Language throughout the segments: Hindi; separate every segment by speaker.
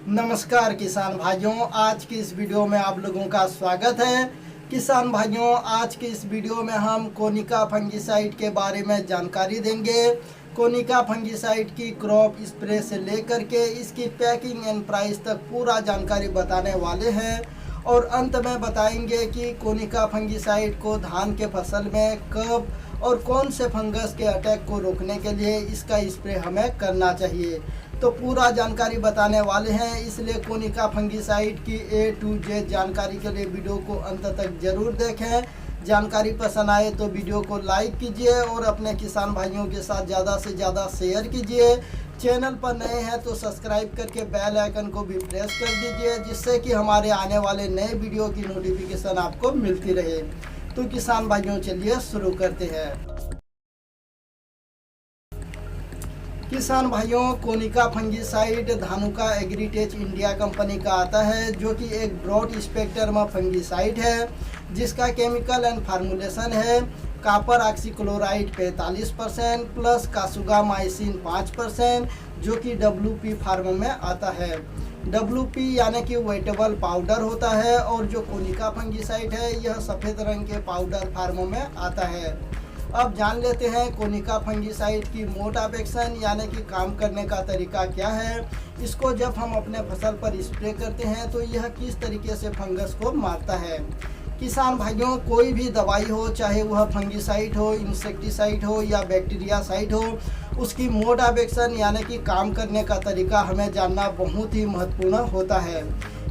Speaker 1: नमस्कार किसान भाइयों, आज की इस वीडियो में आप लोगों का स्वागत है। किसान भाइयों, आज की इस वीडियो में हम कोनिका फंगिसाइड के बारे में जानकारी देंगे। कोनिका फंगिसाइड की क्रॉप स्प्रे से लेकर के इसकी पैकिंग एंड प्राइस तक पूरा जानकारी बताने वाले हैं और अंत में बताएंगे कि कोनिका फंगिसाइड को धान के फसल में कब और कौन से फंगस के अटैक को रोकने के लिए इसका स्प्रे हमें करना चाहिए। तो पूरा जानकारी बताने वाले हैं, इसलिए कोनिका फंगिसाइड की A to Z जानकारी के लिए वीडियो को अंत तक जरूर देखें। जानकारी पसंद आए तो वीडियो को लाइक कीजिए और अपने किसान भाइयों के साथ ज़्यादा से ज़्यादा शेयर कीजिए। चैनल पर नए हैं तो सब्सक्राइब करके बेल आइकन को भी प्रेस कर दीजिए, जिससे कि हमारे आने वाले नए वीडियो की नोटिफिकेशन आपको मिलती रहे। तो किसान भाइयों, चलिए शुरू करते हैं। किसान भाइयों, Konika fungicide Dhanuka Agritech India company का आता है, जो कि एक ब्रॉड स्पेक्ट्रम फंगिसाइड है, जिसका केमिकल एंड फार्मूलेशन है कॉपर ऑक्सीक्लोराइड 45% प्लस कासुगामाइसिन 5%, जो कि WP फार्म में आता है। WP यानी कि वेटेबल पाउडर होता है और जो कोनिका फंगिसाइड है यह सफ़ेद रंग के पाउडर फार्म में आता है। अब जान लेते हैं कोनिका फंगिसाइड की मोड ऑफ एक्शन यानी कि काम करने का तरीका क्या है। इसको जब हम अपने फसल पर स्प्रे करते हैं तो यह किस तरीके से फंगस को मारता है। किसान भाइयों, कोई भी दवाई हो, चाहे वह फंगिसाइड हो, इंसेक्टिसाइड हो या बैक्टीरियासाइड हो, उसकी मोड ऑफ एक्शन यानी कि काम करने का तरीका हमें जानना बहुत ही महत्वपूर्ण होता है।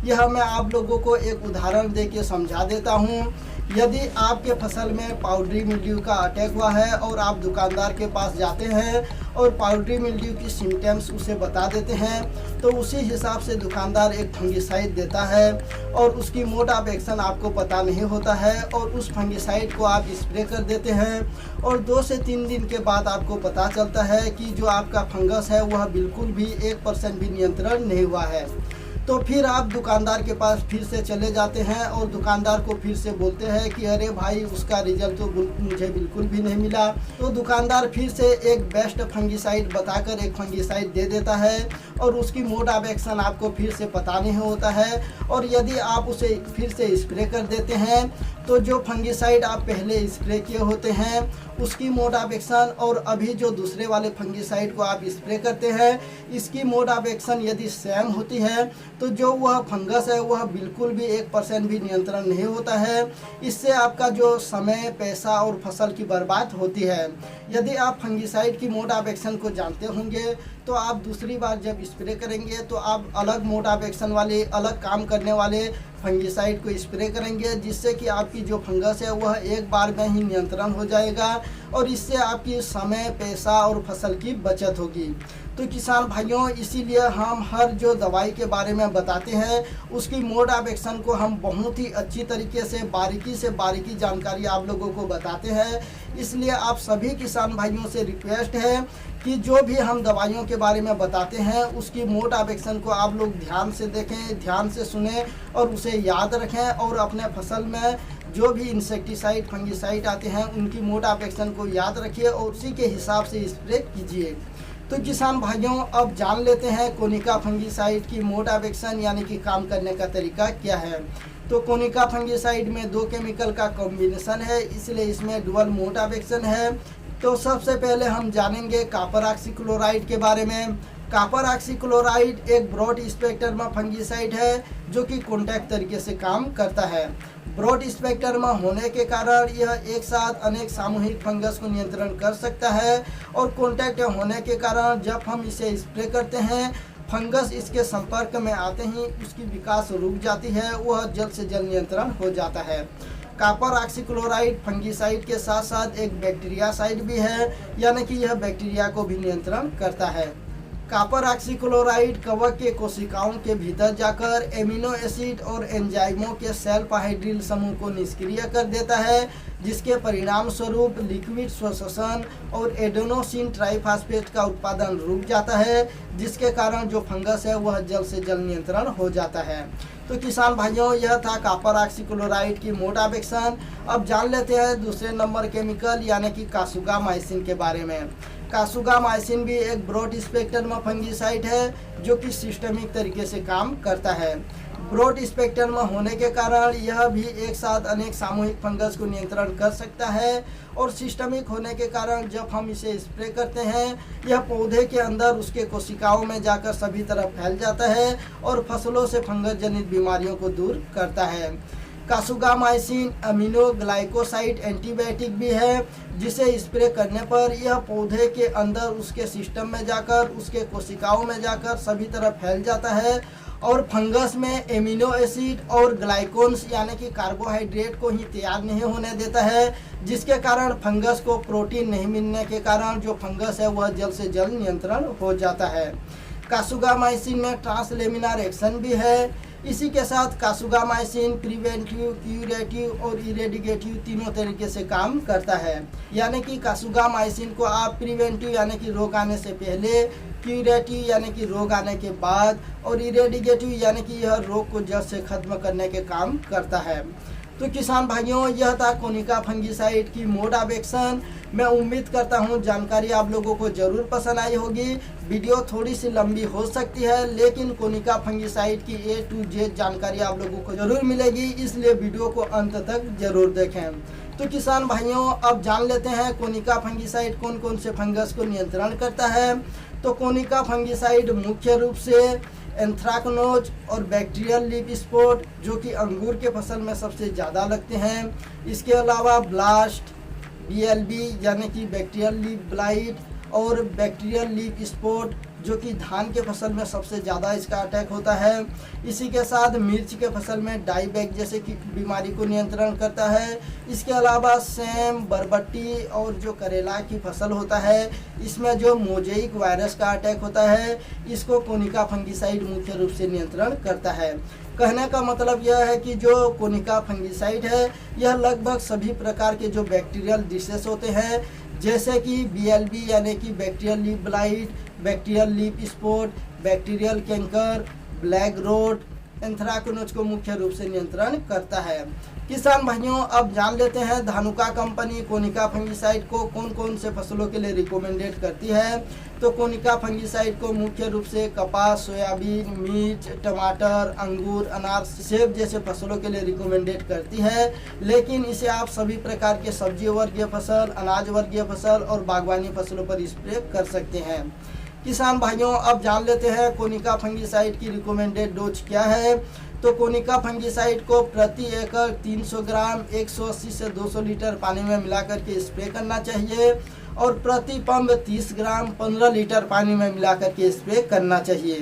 Speaker 1: यह मैं आप लोगों को एक उदाहरण देके समझा देता हूँ। यदि आपके फसल में पाउडरी मिल्ड्यू का अटैक हुआ है और आप दुकानदार के पास जाते हैं और पाउडरी मिल्ड्यू की सिम्टम्स उसे बता देते हैं, तो उसी हिसाब से दुकानदार एक फंगिसाइड देता है और उसकी मोड ऑफ एक्शन आपको पता नहीं होता है और उस फंगिसाइड को आप स्प्रे कर देते हैं और 2 से 3 दिन के बाद आपको पता चलता है कि जो आपका फंगस है वह बिल्कुल भी 1% भी नियंत्रण नहीं हुआ है। तो फिर आप दुकानदार के पास फिर से चले जाते हैं और दुकानदार को फिर से बोलते हैं कि अरे भाई, उसका रिजल्ट तो मुझे बिल्कुल भी नहीं मिला। तो दुकानदार फिर से एक बेस्ट फंगिसाइड बताकर एक फंगिसाइड दे देता है और उसकी मोड ऑफ एक्शन आपको फिर से पता नहीं होता है और यदि आप उसे फिर से स्प्रे कर देते हैं तो जो फंगिसाइड आप पहले स्प्रे किए होते हैं उसकी मोड ऑफ एक्शन और अभी जो दूसरे वाले फंगिसाइड को आप स्प्रे करते हैं इसकी मोड ऑफ एक्शन यदि सेम होती है तो जो वह फंगस है वह बिल्कुल भी 1% भी नियंत्रण नहीं होता है। इससे आपका जो समय, पैसा और फसल की बर्बाद होती है। यदि आप फंगिसाइड की मोड ऑफ एक्शन को जानते होंगे तो आप दूसरी बार जब स्प्रे करेंगे तो आप अलग मोड ऑफ एक्शन वाले, अलग काम करने वाले फंगिसाइड को स्प्रे करेंगे, जिससे कि आपकी जो फंगस है वह एक बार में ही नियंत्रण हो जाएगा और इससे आपकी समय, पैसा और फसल की बचत होगी। तो किसान भाइयों, इसीलिए हम हर जो दवाई के बारे में बताते हैं उसकी मोड ऑफ एक्शन को हम बहुत ही अच्छी तरीके से बारीकी जानकारी आप लोगों को बताते हैं। इसलिए आप सभी किसान भाइयों से रिक्वेस्ट है कि जो भी हम दवाइयों के बारे में बताते हैं उसकी मोड ऑफ एक्शन को आप लोग ध्यान से देखें, ध्यान से सुने और उसे याद रखें और अपने फसल में जो भी इंसेक्टिसाइड, फंगिसाइड आते हैं उनकी मोड ऑफ एक्शन को याद रखिए और उसी के हिसाब से स्प्रे कीजिए। तो किसान भाइयों, अब जान लेते हैं कोनिका फंगिसाइड की मोड ऑफ एक्शन यानी कि काम करने का तरीका क्या है। तो कोनिका फंगिसाइड में 2 केमिकल का कॉम्बिनेशन है, इसलिए इसमें डुअल मोड ऑफ एक्शन है। तो सबसे पहले हम जानेंगे कॉपर ऑक्सीक्लोराइड के बारे में। कॉपर ऑक्सीक्लोराइड एक ब्रॉड स्पेक्ट्रम फंगिसाइड है जो कि कॉन्टैक्ट तरीके से काम करता है। ब्रॉड स्पेक्ट्रम होने के कारण यह एक साथ अनेक सामूहिक फंगस को नियंत्रण कर सकता है और कॉन्टैक्ट होने के कारण जब हम इसे स्प्रे करते हैं फंगस इसके संपर्क में आते ही उसकी विकास रुक जाती है, वह जल्द से जल्द नियंत्रण हो जाता है। कॉपर ऑक्सीक्लोराइड फंगिसाइड के साथ साथ एक बैक्टीरियासाइड भी है, यानी कि यह बैक्टीरिया को भी नियंत्रण करता है। कॉपर ऑक्सीक्लोराइड कवक के कोशिकाओं के भीतर जाकर एमिनो एसिड और एंजाइमों के सेल्फ हाइड्रिल समूह को निष्क्रिय कर देता है, जिसके परिणाम स्वरूप लिक्विड श्वसन और एडेनोसिन ट्राइफॉस्फेट का उत्पादन रुक जाता है, जिसके कारण जो फंगस है वह जल्द से जल्द नियंत्रण हो जाता है। तो किसान भाइयों, यह था कॉपर ऑक्सीक्लोराइड की मोड ऑफ एक्शन। अब जान लेते हैं दूसरे नंबर केमिकल यानी कि कासुगामाइसिन के बारे में। कासुगामाइसिन भी एक ब्रॉड स्पेक्ट्रम फंगिसाइड है जो कि सिस्टमिक तरीके से काम करता है। ब्रॉड स्पेक्ट्रम होने के कारण यह भी एक साथ अनेक सामूहिक फंगस को नियंत्रण कर सकता है और सिस्टमिक होने के कारण जब हम इसे स्प्रे करते हैं यह पौधे के अंदर उसके कोशिकाओं में जाकर सभी तरफ फैल जाता है और फसलों से फंगस जनित बीमारियों को दूर करता है। कासुगामाइसिन अमीनो ग्लाइकोसाइड एंटीबायोटिक भी है जिसे स्प्रे करने पर यह पौधे के अंदर उसके सिस्टम में जाकर उसके कोशिकाओं में जाकर सभी तरफ फैल जाता है और फंगस में एमिनो एसिड और ग्लाइकोन्स यानी कि कार्बोहाइड्रेट को ही तैयार नहीं होने देता है, जिसके कारण फंगस को प्रोटीन नहीं मिलने के कारण जो फंगस है वह जल्द से जल्द नियंत्रण हो जाता है। कासुगामाइसिन में ट्रांसलेमिनार एक्शन भी है। इसी के साथ कासुगामाइसिन प्रिवेंटिव, क्यूरेटिव और इरेडिकेटिव तीनों तरीके से काम करता है। यानी कि कासुगामाइसिन को आप प्रिवेंटिव यानी कि रोग आने से पहले, क्यूरेटिव यानी कि रोग आने के बाद और इरेडिकेटिव यानी कि यह रोग को जड़ से खत्म करने के काम करता है। तो किसान भाइयों, यह था कोनिका फंगिसाइड की मोड ऑफ एक्शन। मैं उम्मीद करता हूं जानकारी आप लोगों को जरूर पसंद आई होगी। वीडियो थोड़ी सी लंबी हो सकती है लेकिन कोनिका फंगिसाइड की A to Z जानकारी आप लोगों को जरूर मिलेगी, इसलिए वीडियो को अंत तक जरूर देखें। तो किसान भाइयों, अब जान लेते हैं कोनिका फंगिसाइड कौन कौन से फंगस को नियंत्रण करता है। तो कोनिका फंगिसाइड मुख्य रूप से एंथ्राकनोज और बैक्टीरियल लीफ स्पॉट जो कि अंगूर के फसल में सबसे ज़्यादा लगते हैं। इसके अलावा ब्लास्ट, BLB यानी कि बैक्टीरियल लीफ ब्लाइट और बैक्टीरियल लीफ स्पॉट जो कि धान के फसल में सबसे ज़्यादा इसका अटैक होता है। इसी के साथ मिर्च के फसल में डाईबैक जैसे कि बीमारी को नियंत्रण करता है। इसके अलावा सेम, बरबट्टी और जो करेला की फसल होता है इसमें जो मोजेइक वायरस का अटैक होता है इसको कोनिका फंगिसाइड मुख्य रूप से नियंत्रण करता है। कहने का मतलब यह है कि जो कोनिका फंगिसाइड है यह लगभग सभी प्रकार के जो बैक्टीरियल डिसीज होते हैं जैसे कि BLB यानी कि bacterial leaf blight, bacterial leaf spot, bacterial canker, black rot, anthracnose को मुख्य रूप से नियंत्रण करता है। किसान भाइयों, अब जान लेते हैं धानुका कंपनी कोनिका फंगिसाइड को कौन कौन से फसलों के लिए रिकमेंडेड करती है। तो कोनिका फंगिसाइड को मुख्य रूप से कपास, सोयाबीन, मिर्च, टमाटर, अंगूर, अनार, सेब जैसे फसलों के लिए रिकमेंडेड करती है, लेकिन इसे आप सभी प्रकार के सब्जी वर्गीय फसल, अनाज वर्गीय फसल और बागवानी फसलों पर स्प्रे कर सकते हैं। किसान भाइयों, अब जान लेते हैं कोनिका फंगिसाइड की रिकमेंडेड डोज क्या है। तो कोनिका फंगिसाइड को प्रति एकड़ 300 ग्राम 180 से 200 लीटर पानी में मिलाकर के स्प्रे करना चाहिए और प्रति पंप 30 ग्राम 15 लीटर पानी में मिलाकर के स्प्रे करना चाहिए।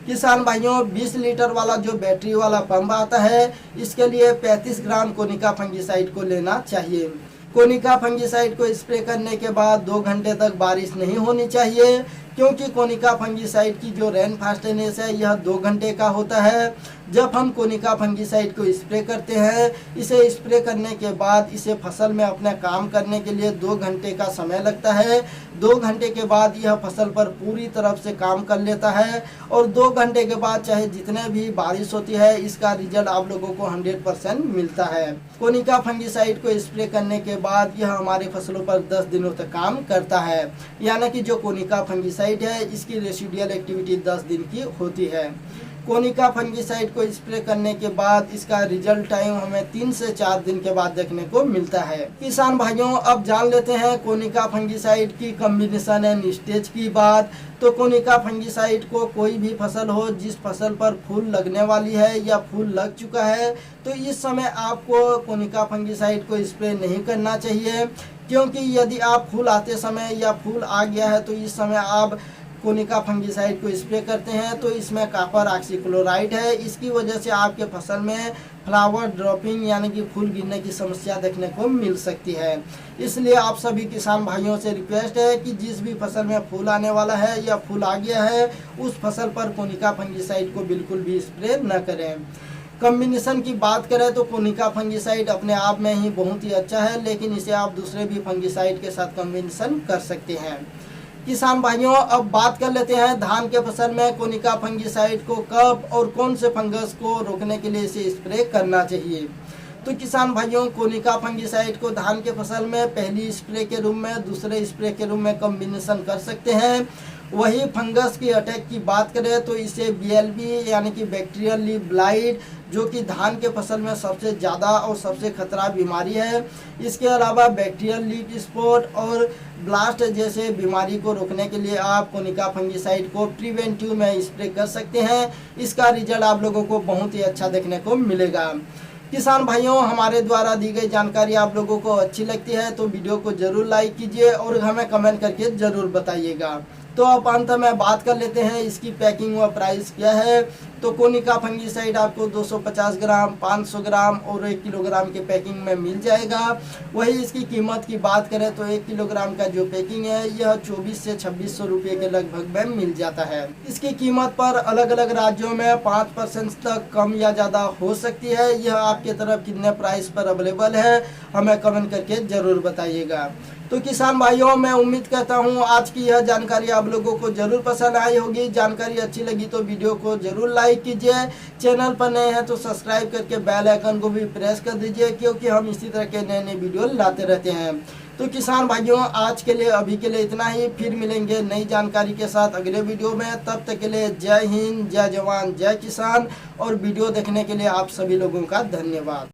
Speaker 1: किसान भाइयों, 20 लीटर वाला जो बैटरी वाला पंप आता है इसके लिए 35 ग्राम कोनिका फंगिसाइड को लेना चाहिए। कोनिका फंगिसाइड को स्प्रे करने के बाद 2 घंटे तक बारिश नहीं होनी चाहिए क्योंकि कोनिका फंगिसाइड की जो रेन फास्टेनेस है यह 2 घंटे का होता है। जब हम कोनिका फंगिसाइड को स्प्रे करते हैं, इसे स्प्रे करने के बाद इसे फसल में अपना काम करने के लिए 2 घंटे का समय लगता है। 2 घंटे के बाद यह फसल पर पूरी तरफ से काम कर लेता है और 2 घंटे के बाद चाहे जितने भी बारिश होती है इसका रिजल्ट आप लोगों को 100% मिलता है। कोनिका फंगिसाइड को स्प्रे करने के बाद यह हमारे फसलों पर 10 दिनों तक काम करता है। यानी कि जो कोनिका फंगिसाइड है इसकी रेसिडुअल एक्टिविटी 10 दिन की होती है। कोनिका फंगिसाइड को स्प्रे करने के बाद इसका रिजल्ट टाइम हमें 3 से 4 दिन के बाद देखने को मिलता है। किसान भाइयों, अब जान लेते हैं कोनिका फंगिसाइड की कॉम्बिनेशन एंड स्टेज की बात। तो कोनिका फंगिसाइड को कोई भी फसल हो जिस फसल पर फूल लगने वाली है या फूल लग चुका है तो इस समय आपको कोनिका फंगिसाइड को स्प्रे नहीं करना चाहिए, क्योंकि यदि आप फूल आते समय या फूल आ गया है तो इस समय आप कोनिका फंगिसाइड को स्प्रे करते हैं तो इसमें कॉपर ऑक्सीक्लोराइड है। इसकी वजह से आपके फसल में फ्लावर ड्रॉपिंग यानी कि फूल गिरने की समस्या देखने को मिल सकती है। इसलिए आप सभी किसान भाइयों से रिक्वेस्ट है कि जिस भी फसल में फूल आने वाला है या फूल आ गया है उस फसल पर कोनिका फंगिसाइड को बिल्कुल भी स्प्रे न करें। कॉम्बिनेशन की बात करें तो कोनिका फंगिसाइड अपने आप में ही बहुत ही अच्छा है, लेकिन इसे आप दूसरे भी फंगिसाइड के साथ कॉम्बिनेशन कर सकते हैं। किसान भाइयों, अब बात कर लेते हैं धान के फसल में कोनिका फंगिसाइड को कब और कौन से फंगस को रोकने के लिए इसे स्प्रे करना चाहिए। तो किसान भाइयों, कोनिका फंगिसाइड को धान के फसल में पहली स्प्रे के रूप में, दूसरे स्प्रे के रूप में कॉम्बिनेशन कर सकते हैं। वही फंगस की अटैक की बात करें तो इसे BLB यानी कि बैक्टीरियल लीफ ब्लाइट, जो कि धान के फसल में सबसे ज़्यादा और सबसे खतरा बीमारी है। इसके अलावा बैक्टीरियल लीफ स्पॉट और ब्लास्ट जैसे बीमारी को रोकने के लिए आप कोनिका फंगिसाइड को प्रिवेंटिव में स्प्रे कर सकते हैं। इसका रिजल्ट आप लोगों को बहुत ही अच्छा देखने को मिलेगा। किसान भाइयों, हमारे द्वारा दी गई जानकारी आप लोगों को अच्छी लगती है तो वीडियो को ज़रूर लाइक कीजिए और हमें कमेंट करके ज़रूर बताइएगा। तो अब अंत में बात कर लेते हैं इसकी पैकिंग व प्राइस क्या है। तो कोनिका फंगिसाइड आपको 250 ग्राम, 500 ग्राम और 1 किलोग्राम के पैकिंग में मिल जाएगा। वही इसकी कीमत की बात करें तो 1 किलोग्राम का जो पैकिंग है यह 2400 से 2600 रुपये के लगभग में मिल जाता है। इसकी कीमत पर अलग अलग राज्यों में 5% तक कम या ज़्यादा हो सकती है। यह आपके तरफ कितने प्राइस पर अवेलेबल है हमें कमेंट करके ज़रूर बताइएगा। तो किसान भाइयों, मैं उम्मीद करता हूँ आज की यह जानकारी आप लोगों को जरूर पसंद आई होगी। जानकारी अच्छी लगी तो वीडियो को जरूर लाइक कीजिए। चैनल पर नए हैं तो सब्सक्राइब करके बेल आइकन को भी प्रेस कर दीजिए, क्योंकि हम इसी तरह के नए नए वीडियो लाते रहते हैं। तो किसान भाइयों, आज के लिए अभी के लिए इतना ही। फिर मिलेंगे नई जानकारी के साथ अगले वीडियो में। तब तक के लिए जय हिंद, जय जवान, जय किसान। और वीडियो देखने के लिए आप सभी लोगों का धन्यवाद।